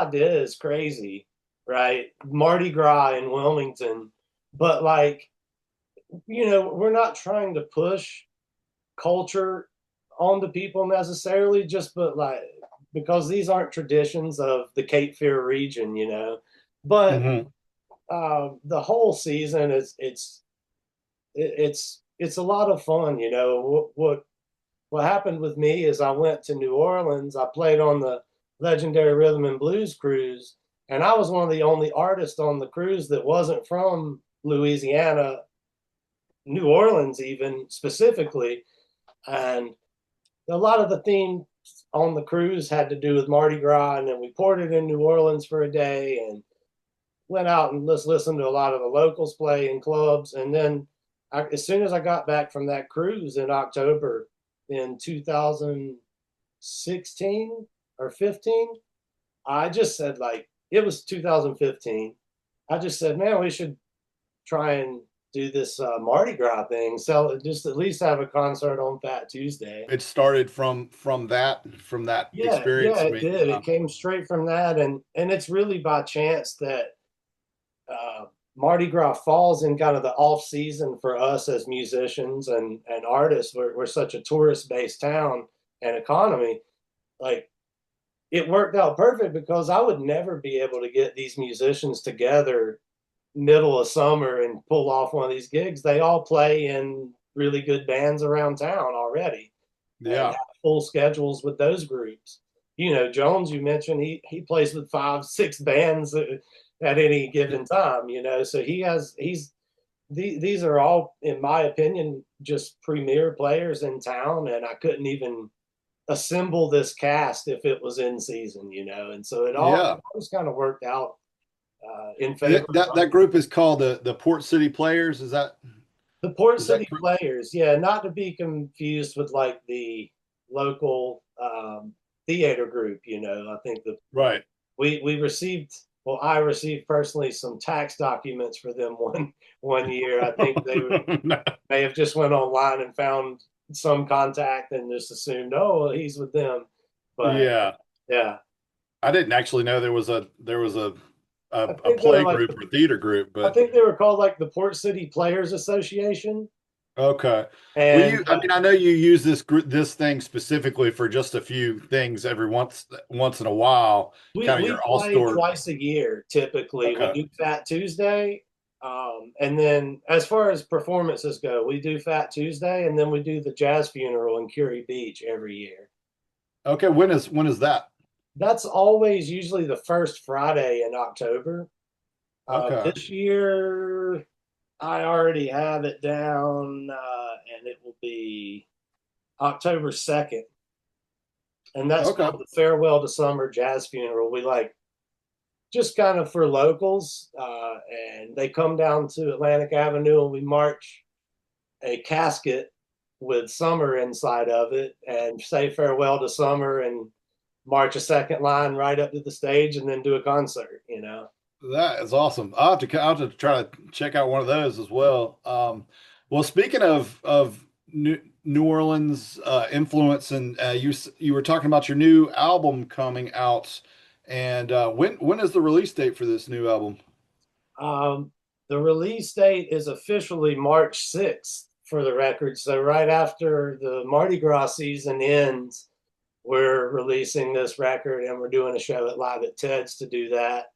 idea is crazy, right? Mardi Gras in Wilmington, but like, we're not trying to push culture onto people necessarily, just but like because these aren't traditions of the Cape Fear region, But Hmm. the whole season it's a lot of fun. What happened with me is I went to New Orleans. I played on the legendary Rhythm and Blues cruise, and I was one of the only artists on the cruise that wasn't from Louisiana, New Orleans, even specifically. And a lot of the theme on the cruise had to do with Mardi Gras, and then we ported in New Orleans for a day and went out and listened to a lot of the locals play in clubs. And then as soon as I got back from that cruise in October in 2016 or 15, I just said, like, it was 2015. I just said, man, we should try and do this Mardi Gras thing. So just at least have a concert on Fat Tuesday. It started from that Yeah, yeah, experience. I it mean, did. It came straight from that, and it's really by chance that uh, Mardi Gras falls in kind of the off season for us as musicians and artists. We're such a tourist based town and economy. Like, it worked out perfect because I would never be able to get these musicians together middle of summer and pull off one of these gigs. They all play in really good bands around town already and yeah, have full schedules with those groups. Jones, you mentioned he plays with five, six bands at any given time. So these are all, in my opinion, just premier players in town, and I couldn't even assemble this cast if it was in season. And so it all yeah. always kind of worked out in And favor that of that group is called the Port City Players. Is that the Port is that City correct? Players. Yeah, not to be confused with like the local theater group. I think Right. we received, well, I received personally some tax documents for them one year. I think may have just went online and found some contact and just assumed, oh, well, he's with them. But Yeah. yeah, I didn't actually know there was a I a think they're play like group or theater group, I but think they were called like the Port City Players Association. okay. Well, And I mean, I know you use this thing specifically for just a few things every once in a while, we kind of we your play all-star. twice a year typically. We Okay. do Fat Tuesday, and then as far as performances go, we do Fat Tuesday, and then we do the Jazz Funeral in Curie Beach every year. Okay, when is that? That's always usually the first Friday in October. Okay. This year, I already have it down, and it will be October 2nd. And that's Okay. called the Farewell to Summer Jazz Funeral. We like just kind of for locals, and they come down to Atlantic Avenue and we march a casket with summer inside of it and say farewell to summer and march a second line right up to the stage and then do a concert. That is awesome. I'll have to try to check out one of those as well. Well, speaking of New Orleans influence, and you were talking about your new album coming out, and when is the release date for this new album? Um, the release date is officially March 6th for the record. So right after the Mardi Gras season ends, we're releasing this record and we're doing a show at Live at Ted's to do that.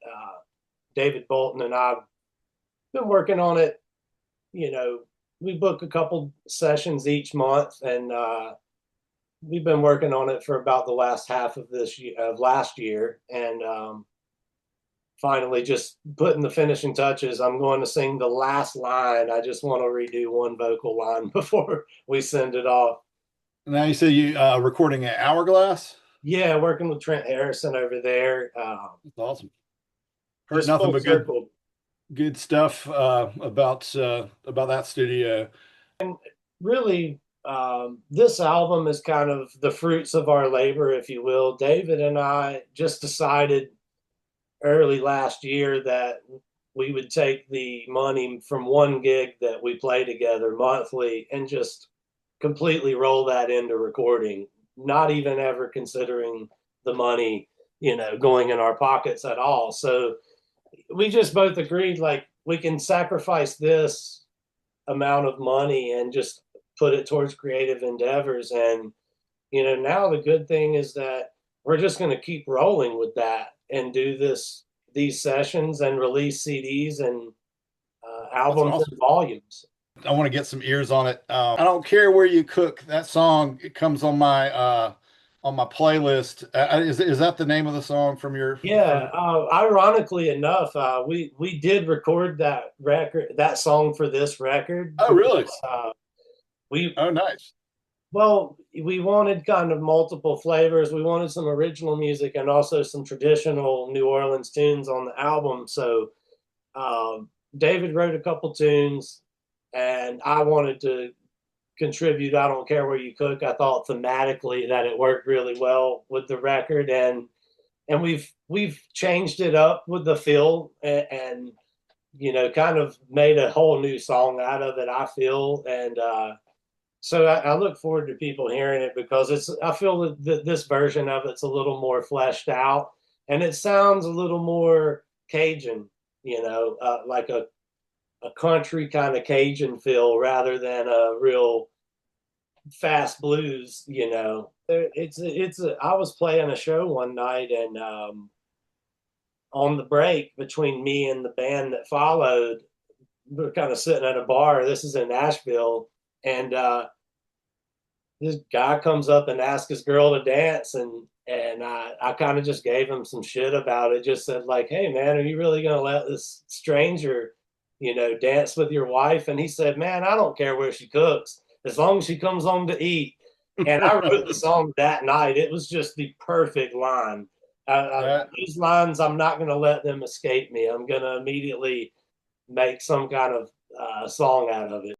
David Bolton and I've been working on it. You know, we book a couple sessions each month, and we've been working on it for about the last half of this year, of last year, and finally just putting the finishing touches. I'm going to sing the last line. I just want to redo one vocal line before we send it off. Now you say you recording at Hourglass. Yeah, working with Trent Harrison over there. That's awesome. Heard Just nothing full but circle. good stuff about that studio. Really, this album is kind of the fruits of our labor, if you will. David and I just decided early last year that we would take the money from one gig that we play together monthly and just completely roll that into recording, not even ever considering the money going in our pockets at all. So we just both agreed like we can sacrifice this amount of money and just put it towards creative endeavors. And now the good thing is that we're just going to keep rolling with that and do these sessions and release CDs and That's albums awesome. and volumes. I want to get some ears on it. I don't care where you cook. That song, it comes on my playlist. Is that the name of the song from your Yeah, from? ironically enough, we did record that song for this record Oh, really? because we Oh, nice. well we wanted kind of multiple flavors. We wanted some original music and also some traditional New Orleans tunes on the album. So David wrote a couple tunes, and I wanted to contribute. I don't care where you cook. I thought thematically that it worked really well with the record, and we've changed it up with the feel and kind of made a whole new song out of it. I feel, and so I look forward to people hearing it because I feel that this version of it's a little more fleshed out and it sounds a little more Cajun, like a country kind of Cajun feel rather than a real fast blues. I was playing a show one night and on the break between me and the band that followed, we were kind of sitting at a bar. This is in Nashville, and this guy comes up and asks his girl to dance, and I kind of just gave him some shit about it. Just said like, "Hey man, are you really gonna let this stranger, dance with your wife?" And he said, "Man, I don't care where she cooks as long as she comes home to eat." And I wrote the song that night. It was just the perfect line. That These lines, I'm not gonna let them escape me. I'm gonna immediately make some kind of song out of it.